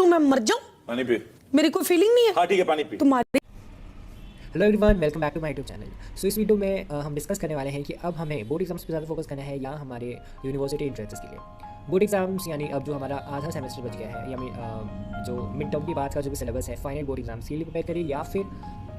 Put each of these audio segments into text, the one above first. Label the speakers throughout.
Speaker 1: मैं मर जाऊं?
Speaker 2: पानी पी।
Speaker 1: मेरी कोई फीलिंग नहीं है।
Speaker 2: हाँ ठीक है, पानी पी।
Speaker 1: तुम्हारे
Speaker 3: hello everyone, welcome back to my YouTube channel. So इस वीडियो में हम डिस्कस करने वाले हैं कि अब हमें बोर्ड एग्जाम्स पे ज़्यादा फोकस करना है या हमारे यूनिवर्सिटी एंट्रेंसेस के लिए। बोर्ड एग्जाम्स यानी अब जो हमारा आधा सेमेस्टर बच गया है, या जो मिड टर्म के बाद का जो भी सिलेबस है, फाइनल बोर्ड एग्जाम्स के लिए प्रिपेयर करिए या फिर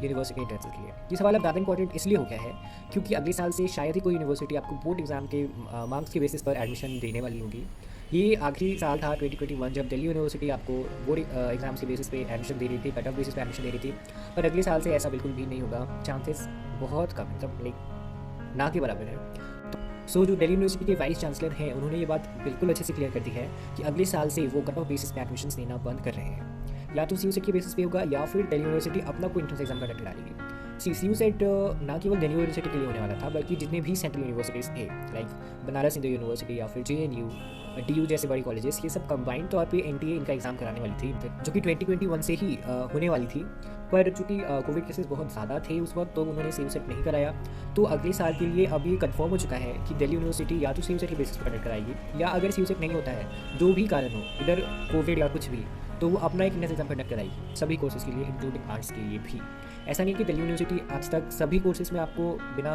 Speaker 3: यूनिवर्सिटी एंट्रेंसेस के लिए। ये सवाल अब ज़्यादा इंपॉर्टेंट इसलिए हो गया है क्योंकि अगले साल से शायद ही कोई यूनिवर्सिटी आपको बोर्ड एग्जाम के मार्क्स के बेसिस पर एडमिशन देने वाली होगी। ये आखिरी साल था 2021 जब दिल्ली यूनिवर्सिटी आपको बोर्ड एग्जाम्स के बेसिस पे एडमिशन दे रही थी, कट ऑफ बेसिस पे एडमिशन दे रही थी। पर अगले साल से ऐसा बिल्कुल भी नहीं होगा, चांसेस बहुत कम, मतलब लाइक ना के बराबर है। सो जो दिल्ली यूनिवर्सिटी के वाइस चांसलर हैं, उन्होंने ये बात बिल्कुल अच्छे से क्लियर कर दी है कि अगले साल से वो कट ऑफ बेसिस पे एडमिशन देना बंद कर रहे हैं। या तो सीयूसेट के बेसिस पे होगा या फिर दिल्ली यूनिवर्सिटी अपना कोई एंट्रेंस एग्जाम कंडक्ट डालेगी। सीयूसेट ना केवल दिल्ली यूनिवर्सिटी के लिए होने वाला था, बल्कि जितने भी सेंट्रल यूनिवर्सिटीज़ थे लाइक बनारस हिंदू यूनिवर्सिटी या फिर JNU, DU जैसे बड़ी कॉलेजेस, ये सब कंबाइंड तौर पे NTA इनका एग्ज़ाम कराने वाली थी, जो कि 2021 से ही होने वाली थी। पर चूँकि कोविड केसेस बहुत ज़्यादा थे उस वक्त, तो उन्होंने सीयूसेट नहीं कराया। तो अगले साल के लिए अभी कंफर्म हो चुका है कि दिल्ली यूनिवर्सिटी या तो सीयूसेट के बेसिस पर कंडक्ट कराएगी, या अगर सीयूसेट नहीं होता है, जो भी कारण हो, इधर कोविड या कुछ भी, तो वो अपना एक एग्जाम कंडक्ट कराएगी सभी कोर्सेज़ के लिए, इंक्लूडिंग आर्ट्स के लिए भी। ऐसा नहीं कि दिल्ली यूनिवर्सिटी आज तक सभी कोर्सेज़ में आपको बिना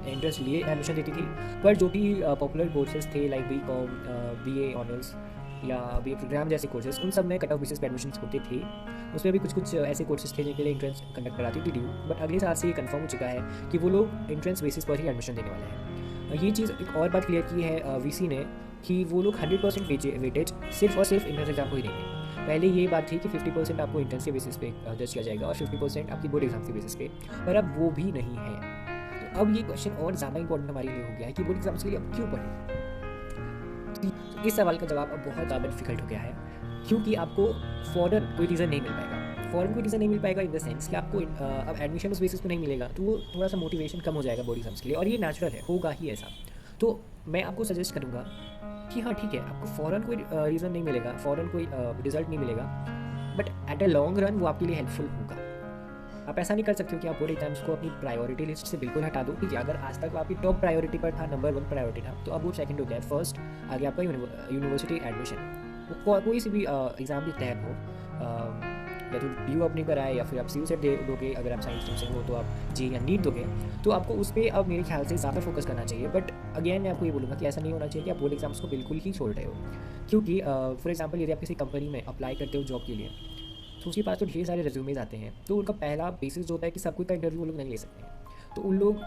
Speaker 3: इंटरेस्ट लिए एडमिशन देती थी, पर जो भी पॉपुलर कोर्सेज़ थे लाइक BCom, BA ऑनर्स या BA प्रोग्राम जैसे कोर्सेज़, उन सब में कट ऑफ बेसिस पे एडमिशन होते थे। उसमें भी कुछ ऐसे कोर्सेज़ थे जिनके लिए एंट्रेंस कंडक्ट कराती थी DU, बट अगले साल से ये कंफर्म हो चुका है कि वो लोग एंट्रेंस बेसिस पर ही एडमिशन देने वाले हैं। ये चीज़ एक और बात क्लियर की है VC ने कि वो लोग 100% वेटेज सिर्फ और सिर्फ एंट्रेंस एग्जाम को ही देंगे। पहले ये बात थी कि 50% आपको एंट्रेंस के बेसिस पे जज किया जाएगा और 50% आपकी बोर्ड एग्जाम के बेसिस पे, पर अब वो भी नहीं है। तो अब ये क्वेश्चन और ज़्यादा इंपॉर्टेंट हमारे लिए हो गया है कि बोर्ड एग्जाम्स के लिए अब क्यों पढ़ें। इस सवाल का जवाब अब बहुत ज़्यादा डिफिकल्ट हो गया है क्योंकि आपको फ़ौरन कोई रीज़न नहीं मिल पाएगा। फ़ौरन कोई रीज़न नहीं मिल पाएगा इन द सेंस कि आपको अब एडमिशन उस बेसिस पे नहीं मिलेगा, तो वो थोड़ा सा मोटिवेशन कम हो जाएगा बोर्ड एग्जाम्स के लिए, और ये नेचुरल है, होगा ही ऐसा। तो मैं आपको सजेस्ट करूँगा कि हाँ ठीक है, आपको फ़ौरन कोई रीज़न नहीं मिलेगा, फ़ौरन कोई रिजल्ट नहीं मिलेगा, but at a long run वो आपके लिए हेल्पफुल होगा। आप ऐसा नहीं कर सकते हो कि आप बोर्ड एग्जाम्स को अपनी प्रायोरिटी लिस्ट से बिल्कुल हटा दो, क्योंकि अगर आज तक आपकी टॉप प्रायोरिटी पर था, नंबर 1 प्रायोरिटी था, तो अब वो सेकंड हो गया, फर्स्ट आ गया आपका यूनिवर्सिटी एडमिशन। वो कोई सी भी एग्ज़ाम के तहत हो, या तो DU अपनी कराए या फिर आप सीयूसेट दे दोगे, अगर आप साइंस स्ट्रीम से हो तो आप JEE या नीट दोगे, तो आपको उस पर अब मेरे ख्याल से ज़्यादा फोकस करना चाहिए। बट अगेन मैं आपको ये बोलूँगा कि ऐसा नहीं होना चाहिए कि आप बोर्ड एग्जाम्स को बिल्कुल ही छोड़ रहे हो, क्योंकि फॉर एग्जाम्पल यदि आप किसी कंपनी में अप्लाई करते हो जॉब के लिए, तो उसके पास तो ढेर सारे रिज्यूमेज आते हैं, तो उनका पहला बेसिस जो होता है कि सब कुछ का इंटरव्यू वो लोग नहीं ले सकते हैं। तो उन लोग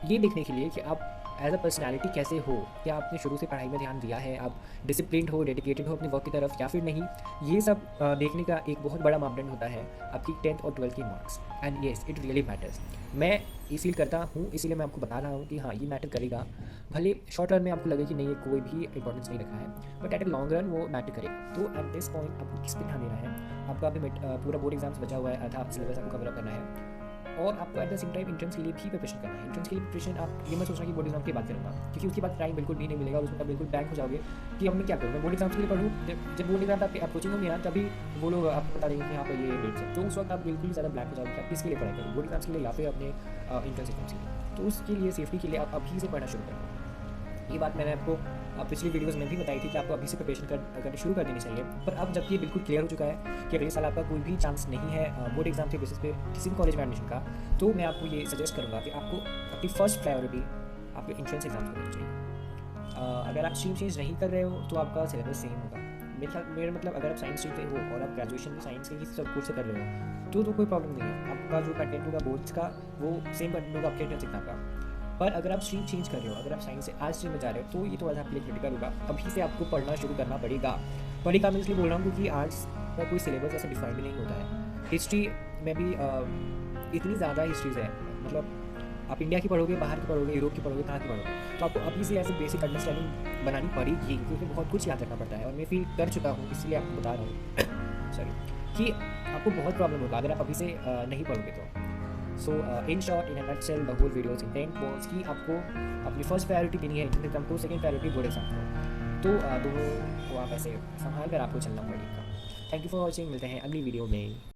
Speaker 3: ये देखने के लिए कि आप एज अ पर्सनैलिटी कैसे हो, क्या आपने शुरू से पढ़ाई में ध्यान दिया है, आप डिसिप्लिन्ड हो, डेडिकेटेड हो अपनी वर्क की तरफ या फिर नहीं, ये सब देखने का एक बहुत बड़ा मापदंड होता है आपकी 10th और 12th की marks. And yes, it really matters. मैं ये फील करता हूँ, इसीलिए मैं आपको बता रहा हूँ कि हाँ ये मैटर करेगा। भले शॉर्ट रन में आपको लगे कि नहीं, ये कोई भी इंपॉर्टेंस नहीं रखा है, but at a long run वो मैटर करेगा। तो एट दिस पॉइंट आपको किस पे ध्यान देना है, आपका अभी पूरा बोर्ड एग्जाम्स बचा हुआ है, आधा सिलेबस आपको कवर अप करना है, और आपको at the same time entrance के लिए भी प्रिपरेशन करना है। एंट्रेंस के लिए प्रिपरेशन आप ये मत सोचना कि बोर्ड एग्जाम की बात करूँगा, क्योंकि उसके बाद टाइम बिल्कुल भी नहीं मिलेगा और उसमें बिल्कुल ब्लैंक हो जाओगे कि अब मैं क्या करूँ, मैं बोर्ड एग्जाम्स के लिए पढ़ूँ। जब बोर्ड एग्जाम आपकी अप्रोचिंग होंगे ना, तभी वो लोग आपको बता देंगे कि यहाँ पर ये डेट्स है, तो उस वक्त आप बिल्कुल ज़्यादा ब्लैंक हो जाओगे कि आप किसके लिए पढ़ाई करें, बोर्ड एग्जाम्स के लिए या फिर अपने एंट्रेंस एग्जाम्स के लिए। तो उसके लिए सेफ्टी के लिए आप अभी से पढ़ना शुरू करें। ये बात मैंने आपको पिछली वीडियोस में भी बताई थी कि आपको अभी से प्रिपरेशन करनी शुरू कर देनी चाहिए। पर अब जबकि ये बिल्कुल क्लियर हो चुका है कि अगले साल आपका कोई भी चांस नहीं है बोर्ड एग्जाम के बेसिस पे किसी भी कॉलेज में एडमिशन का, तो मैं आपको ये सजेस्ट करूँगा कि आपको अपनी फर्स्ट प्रायोरिटी आपके एंट्रेंस एग्जाम को देनी चाहिए। अगर आप स्ट्रीम चेंज नहीं कर रहे हो तो आपका सिलेबस सेम होगा। मेरा मतलब अगर आप साइंस स्ट्रीम पे हो और आप ग्रेजुएशन भी साइंस के ही सब कोर्स से कर रहे हो, तो कोई प्रॉब्लम नहीं है। आपका जो कंटेंट होगा बोर्ड्स का, वो सेम कंटेंट होगा आपके एंट्रेंस एग्जाम का। पर अगर आप स्ट्रीम चेंज कर रहे हो, अगर आप साइंस से आर्ट स्ट्रीम में जा रहे हो, तो ये थोड़ा सा आपके लिए क्रिटिकल होगा। अभी से आपको पढ़ना शुरू करना पड़ेगा मैं इसलिए बोल रहा हूँ क्योंकि आर्ट्स का कोई सिलेबस ऐसा डिफाइंड नहीं होता है। हिस्ट्री में भी इतनी ज़्यादा हिस्ट्रीज़ है, मतलब आप इंडिया की पढ़ोगे, बाहर की पढ़ोगे, यूरोप की पढ़ोगे, कहाँ की पढ़ोगे, तो आपको अभी से ऐसे बेसिक अंडरस्टैंडिंग बनानी पड़ेगी, क्योंकि बहुत कुछ याद रखना पड़ता है। और मैं फील कर चुका हूँ, इसलिए आपको बता रहा हूँ सॉरी, कि आपको बहुत प्रॉब्लम होगा अगर आप अभी से नहीं पढ़ोगे तो। So in short, in a nutshell, the whole videos intent was कि आपको अपनी फर्स्ट प्रायोरिटी देनी है एंट्रेंस एग्जाम को, सेकंड प्रायोरिटी बोर्ड एग्जाम को। तो दोनों को आप ऐसे संभाल कर आपको चलना पड़ेगा। थैंक यू फॉर वॉचिंग, मिलते हैं अगली वीडियो में।